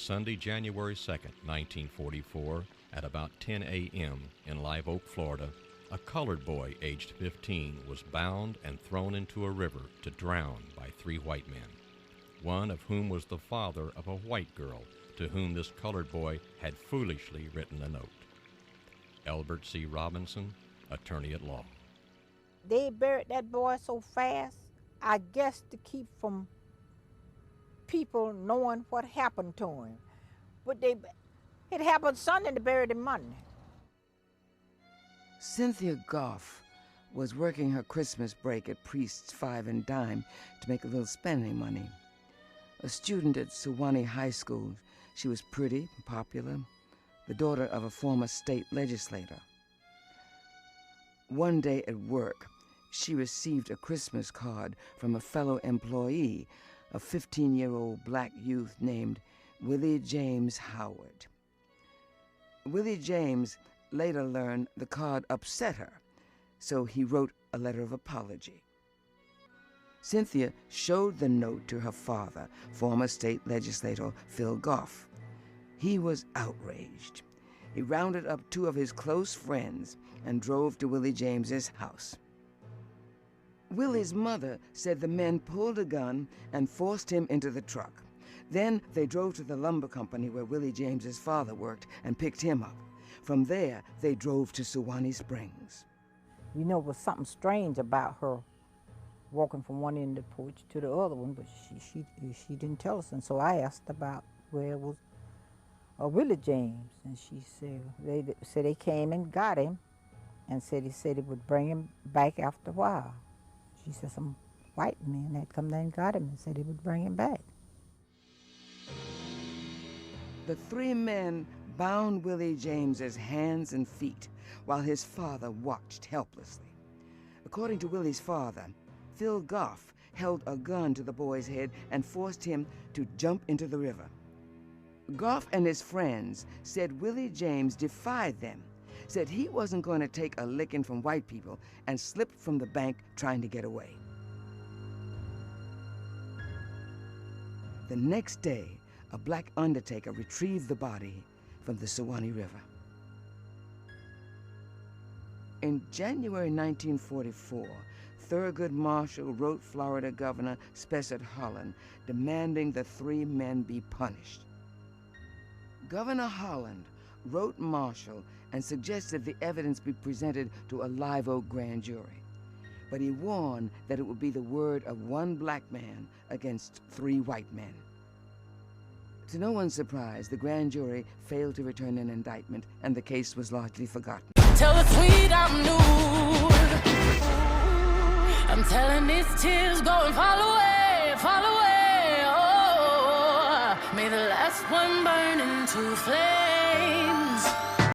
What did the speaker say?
Sunday, January 2nd, 1944, at about 10 a.m. in Live Oak, Florida, a colored boy aged 15 was bound and thrown into a river to drown by 3 white men, one of whom was the father of a white girl to whom this colored boy had foolishly written a note. Elbert C. Robinson, attorney at law. They buried that boy so fast, I guess to keep from people knowing what happened to him. But it happened Sunday, they buried him Monday. Cynthia Goff was working her Christmas break at Priest's Five and Dime to make a little spending money. A student at Sewanee High School, she was pretty, popular, the daughter of a former state legislator. One day at work, she received a Christmas card from a fellow employee, a 15-year-old black youth named Willie James Howard. Willie James later learned the card upset her, so he wrote a letter of apology. Cynthia showed the note to her father, former state legislator Phil Goff. He was outraged. He rounded up 2 of his close friends and drove to Willie James's house. Willie's mother said the men pulled a gun and forced him into the truck. Then they drove to the lumber company where Willie James's father worked and picked him up. From there, they drove to Sewanee Springs. You know, there was something strange about her walking from one end of the porch to the other one, but she didn't tell us. And so I asked about where was Willie James, and she said they came and got him, and he said it would bring him back after a while. She said some white men had come there and got him and said he would bring him back. The 3 men bound Willie James's hands and feet while his father watched helplessly. According to Willie's father, Phil Goff held a gun to the boy's head and forced him to jump into the river. Goff and his friends said Willie James defied them, said he wasn't going to take a licking from white people, and slipped from the bank trying to get away. The next day, a black undertaker retrieved the body from the Sewanee River. In January 1944, Thurgood Marshall wrote Florida Governor Spessard Holland demanding the 3 men be punished. Governor Holland wrote Marshall and suggested the evidence be presented to a Live Oak grand jury. But he warned that it would be the word of 1 black man against 3 white men. To no one's surprise, the grand jury failed to return an indictment, and the case was largely forgotten. Tell the sweet I'm new. I'm telling these tears go and fall away, fall away. Oh, may the last one burn into flames.